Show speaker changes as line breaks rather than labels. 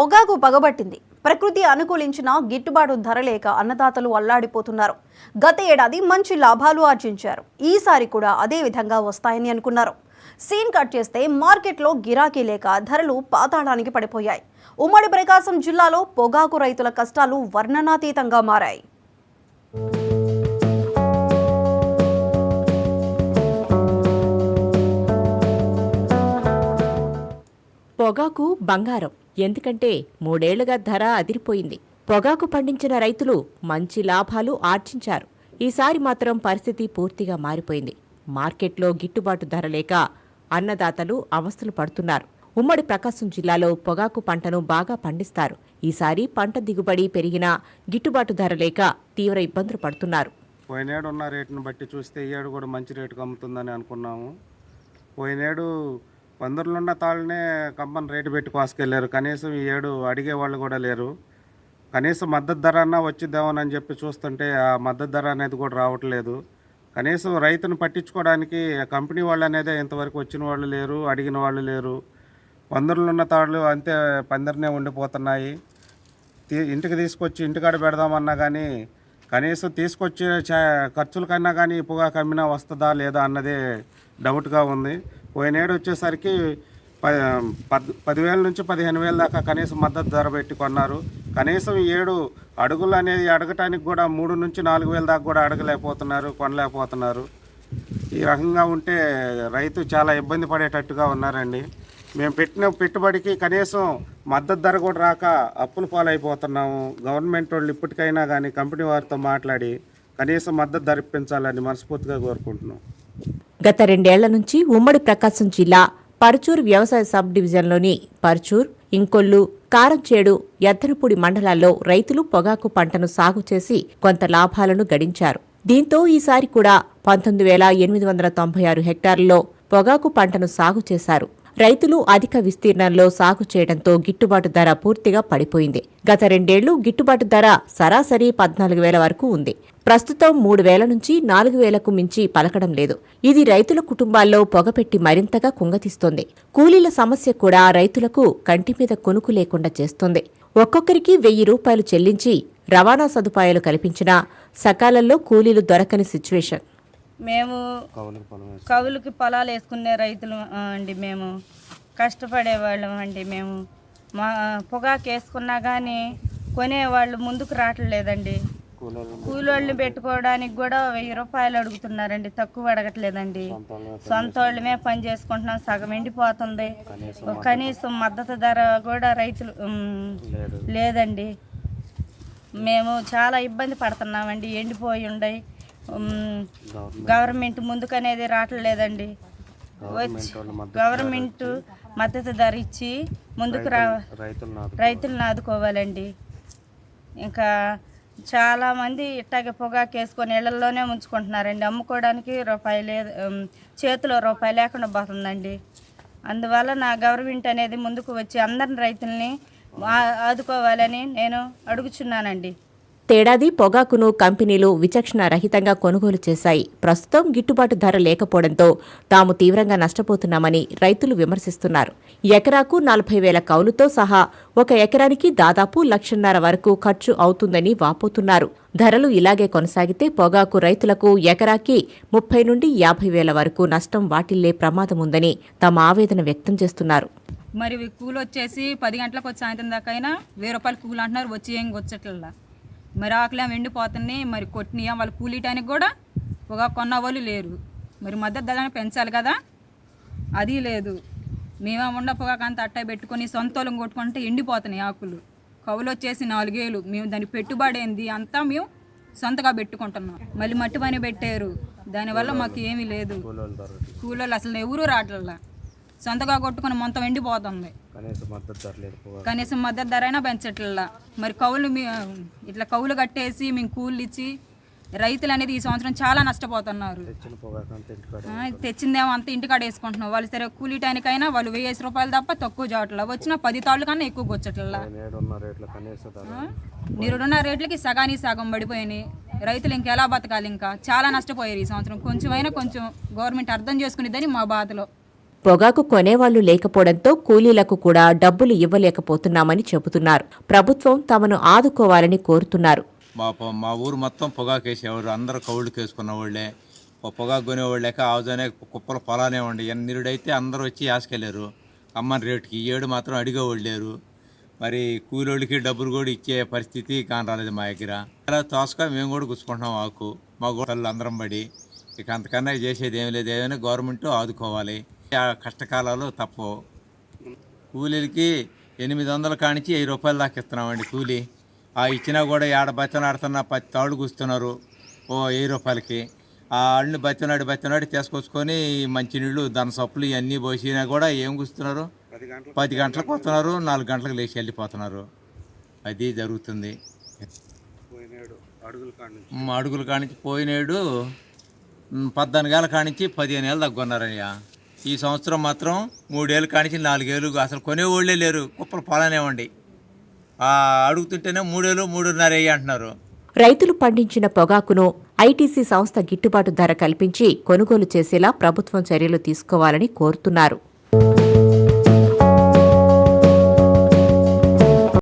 పొగాకు పగబట్టింది. ప్రకృతి అనుకూలించిన గిట్టుబాటు ధర లేక అన్నదాతలు అల్లాడిపోతున్నారు. గత ఏడాది మంచి లాభాలు ఆర్జించారు. ఈసారి కూడా అదే విధంగా వస్తాయని అనుకున్నారు. సీన్ కట్ చేస్తే మార్కెట్లో గిరాకీ లేక ధరలు పాతాళానికి పడిపోయాయి. ఉమ్మడి ప్రకాశం జిల్లాలో పొగాకు రైతుల కష్టాలు వర్ణనాతీతంగా మారాయి.
పొగాకు బంగారం. ఎందుకంటే 3 ఏళ్లుగా ధర అదిరిపోయింది. పొగాకు పండించిన రైతులు మంచి లాభాలు ఆర్జించారు. ఈసారి మాత్రం పరిస్థితి పూర్తిగా మారిపోయింది. మార్కెట్లో గిట్టుబాటు ధర లేక అన్నదాతలు అవస్థలు పడుతున్నారు. ఉమ్మడి ప్రకాశం జిల్లాలో పొగాకు పంటను బాగా పండిస్తారు. ఈసారి పంట దిగుబడి పెరిగినా గిట్టుబాటు ధర లేక తీవ్ర ఇబ్బందులు పడుతున్నారు.
పోయినేడు ఉన్న రేటును బట్టి చూస్తే ఈ ఏడు కూడా మంచి రేటుకు అమ్ముతుందని అనుకున్నాము. పోయినేడు పందుర్లున్న తాళ్ళనే కంపెనీ రేటు పెట్టి కోసుకెళ్ళారు. కనీసం ఈ ఏడు అడిగే వాళ్ళు కూడా లేరు. కనీసం మద్దతు ధర అన్నా వచ్చిద్దామని చెప్పి చూస్తుంటే ఆ మద్దతు ధర అనేది కూడా రావట్లేదు. కనీసం రైతును పట్టించుకోవడానికి కంపెనీ వాళ్ళు అనేది ఇంతవరకు వచ్చిన వాళ్ళు లేరు, అడిగిన వాళ్ళు లేరు. పందుర్లున్న తాళ్ళు అంతే పందిరినే ఉండిపోతున్నాయి. ఇంటికి తీసుకొచ్చి ఇంటికాడ పెడదామన్నా కానీ కనీసం తీసుకొచ్చే ఖర్చులకన్నా కానీ పొగాకు అమ్మినా వస్తుందా లేదా అన్నదే డౌట్గా ఉంది. పోయినేడు వచ్చేసరికి 10,000 నుంచి 15,000 దాకా కనీసం మద్దతు ధర పెట్టి కొన్నారు. కనీసం ఈ ఏడు అడుగులు అనేది అడగటానికి కూడా 3 నుంచి 4,000 దాకా కూడా అడగలేకపోతున్నారు, కొనలేకపోతున్నారు. ఈ రకంగా ఉంటే రైతు చాలా ఇబ్బంది పడేటట్టుగా ఉన్నారండి. మేము పెట్టిన పెట్టుబడికి కనీసం మద్దతు ధర కూడా రాక అప్పుల పాలైపోతున్నాము. గవర్నమెంట్ వాళ్ళు ఇప్పటికైనా కానీ కంపెనీ వారితో మాట్లాడి కనీసం మద్దతు ధర ఇప్పించాలని మనస్ఫూర్తిగా కోరుకుంటున్నాం.
గత 2 ఏళ్ల నుంచి ఉమ్మడి ప్రకాశం జిల్లా పరుచూరు వ్యవసాయ సబ్ డివిజన్లోని పరుచూరు, ఇంకొల్లు, కారంచేడు, ఎద్దనపూడి మండలాల్లో రైతులు పొగాకు పంటను సాగు చేసి కొంత లాభాలను గడించారు. దీంతో ఈసారి కూడా 19,896 హెక్టార్లలో పొగాకు పంటను సాగు చేశారు. రైతులు అధిక విస్తీర్ణంలో సాగు చేయడంతో గిట్టుబాటు ధర పూర్తిగా పడిపోయింది. గత 2 ఏళ్లు గిట్టుబాటు ధర సరాసరి 14,000 వరకు ఉంది. ప్రస్తుతం 3,000 నుంచి 4,000కు మించి పలకడం లేదు. ఇది రైతుల కుటుంబాల్లో పొగపెట్టి మరింతగా కుంగతీస్తోంది. కూలీల సమస్య కూడా రైతులకు కంటి మీద కొనుకు లేకుండా చేస్తోంది. ఒక్కొక్కరికి 1,000 రూపాయలు చెల్లించి రవాణా సదుపాయాలు కల్పించినా సకాలంలో కూలీలు దొరకని సిచ్యువేషన్.
మేము కవులకి పొలాలు వేసుకునే రైతులు అండి. మేము కష్టపడేవాళ్ళం అండి. మేము మా పొగాకు వేసుకున్నా కానీ కొనేవాళ్ళు ముందుకు రావట్లేదండి. కూలోళ్ళని పెట్టుకోవడానికి కూడా 1,000 రూపాయలు అడుగుతున్నారండి. తక్కువ అడగట్లేదండి. సొంత వాళ్ళమే పని చేసుకుంటున్నాం. సగం ఎండిపోతుంది. కనీసం మద్దతు ధర కూడా రైతులు లేదండి. మేము చాలా ఇబ్బంది పడుతున్నామండి. ఎండిపోయి ఉండయి. గవర్నమెంట్ ముందుకనేది రావట్లేదండి. గవర్నమెంట్ మద్దతు ధర ఇచ్చి ముందుకు రైతులను ఆదుకోవాలండి. ఇంకా చాలామంది ఇట్టాగే పొగాకు వేసుకొని ఇళ్లలోనే ఉంచుకుంటున్నారండి. అమ్ముకోవడానికి రూపాయి లేదు, చేతిలో రూపాయి లేకుండా పోతుందండి. అందువల్ల నా గవర్నమెంట్ అనేది ముందుకు వచ్చి అందరిని రైతుల్ని ఆదుకోవాలని నేను అడుగుచున్నానండి.
తేడాది పొగాకును కంపెనీలు విచక్షణ రహితంగా కొనుగోలు చేశాయి. ప్రస్తుతం గిట్టుబాటు ధర లేకపోవడంతో తాము తీవ్రంగా నష్టపోతున్నామని రైతులు విమర్శిస్తున్నారు. ఎకరాకు 40,000 కౌలుతో సహా 1 ఎకరానికి దాదాపు 1,50,000 వరకు ఖర్చు అవుతుందని వాపోతున్నారు. ధరలు ఇలాగే కొనసాగితే పొగాకు రైతులకు ఎకరాకి 30,000 నుండి 50,000 వరకు నష్టం వాటిల్లే ప్రమాదముందని తమ ఆవేదన వ్యక్తం చేస్తున్నారు.
మరి కూలి వచ్చేసి 10 గంటలకు వచ్చి సాయంత్రం దాకా అయినా 1,000 రూపాయలు కూలి అంటున్నారు. వచ్చి ఏం వచ్చేట్లా మరి ఆకులేం ఎండిపోతున్నాయి. మరి కొట్టినయా వాళ్ళు కూలీయటానికి కూడా పొగా కొన్న వాళ్ళు లేరు. మరి మద్దతు ధరని పెంచాలి కదా, అది లేదు. మేమే ఉండ పొగాకు అంతా అట్టాయి పెట్టుకొని సొంతోళ్ళం కొట్టుకుంటే ఎండిపోతున్నాయి ఆకులు. కవులు వచ్చేసి 4,000. మేము దానికి పెట్టుబడి ఏంది అంతా మేము సొంతగా పెట్టుకుంటున్నాం. మళ్ళీ మట్టి పని పెట్టారు. దానివల్ల మాకు ఏమీ లేదు. కూలోళ్ళు అసలు ఎవరూ రావట్లా. సొంతగా కొట్టుకుని మొత్తం ఎండిపోతుంది. కనీసం మద్దతు ధర అయినా పెంచట్లా. మరి కౌలు ఇట్లా కౌలు కట్టేసి మేము కూలీలు ఇచ్చి రైతులు అనేది ఈ సంవత్సరం చాలా నష్టపోతున్నారు. తెచ్చిందేమో అంత ఇంటికాడ వేసుకుంటున్నాం. వాళ్ళు సరే కూలీటానికైనా వాళ్ళు 1,000 రూపాయలు తప్ప తక్కువ చేయట్లా. వచ్చిన 10 తాళ్ళు కన్నా ఎక్కువ వచ్చట్లా. నిరుడున్న రేట్లకి సగానికి సగం పడిపోయినాయి. రైతులు ఇంకెలా బతకాలి? ఇంకా చాలా నష్టపోయారు ఈ సంవత్సరం. కొంచెమైనా కొంచెం గవర్నమెంట్ అర్థం చేసుకునేదని మా బాధలో.
పొగాకు కొనేవాళ్లు లేకపోవడంతో కూలీలకు కూడా డబ్బులు ఇవ్వలేకపోతున్నామని చెబుతున్నారు. ప్రభుత్వం తమను ఆదుకోవాలని కోరుతున్నారు.
మా ఊరు మొత్తం పొగాకు వేసేవారు, అందరూ కౌళ్ళకి వేసుకున్న వాళ్ళే. పొగాకు కొనేవాళ్ళు లేక ఆవుజనే కుప్పల పొలానే ఉండి ఎన్నిరుడైతే అందరూ వచ్చి ఆసుకెళ్ళారు అమ్మని రేటుకి. ఈ ఏడు మాత్రం అడిగేవాళ్ళు లేరు. మరి కూలోళ్ళకి డబ్బులు కూడా ఇచ్చే పరిస్థితి కాని రాలేదు మా దగ్గర. అలా తోసక మేము కూడా గుచ్చుకుంటున్నాం ఆకు. మా గోడలు అందరం పడి ఇక అంతకన్నా చేసేది ఏమి లేదు. ఏదైనా గవర్నమెంట్ ఆదుకోవాలి. ఆ కష్టకాలాలు తప్పవు. కూలీలకి 800 కానించి 1000 రూపాయలు దాకా ఇస్తున్నామండి కూలీ. ఆ ఇచ్చినా కూడా ఏడ బతినాడుతున్న 10 తాళ్ళు కూస్తున్నారు 1000 రూపాయలకి. ఆ అడిని బతినాడి తీసుకొచ్చుకొని మంచినీళ్ళు దాని సప్పులు ఇవన్నీ పోసినా కూడా ఏం కూస్తున్నారు, 10 గంటలకు వస్తున్నారు, 4 గంటలకు లేచి వెళ్ళిపోతున్నారు. అది జరుగుతుంది. అడుగుల కానించి పోయినాడు 14 ఏళ్ళ కానించి 15 ఏళ్ళు తగ్గున్నారయ్యా. ఈ సంవత్సరం మాత్రం 3 ఏళ్ళ కానించి 4 ఏళ్ళు అసలు కొనేవాళ్ళే లేరు. కుప్పలు పొలానేవ్వండి. అడుగుతుంటేనే 3 ఏళ్ళు 3.5 ఏళ్ళు అంటున్నారు.
రైతులు పండించిన పొగాకును ఐటీసీ సంస్థ గిట్టుబాటు ధర కల్పించి కొనుగోలు చేసేలా ప్రభుత్వం చర్యలు తీసుకోవాలని కోరుతున్నారు.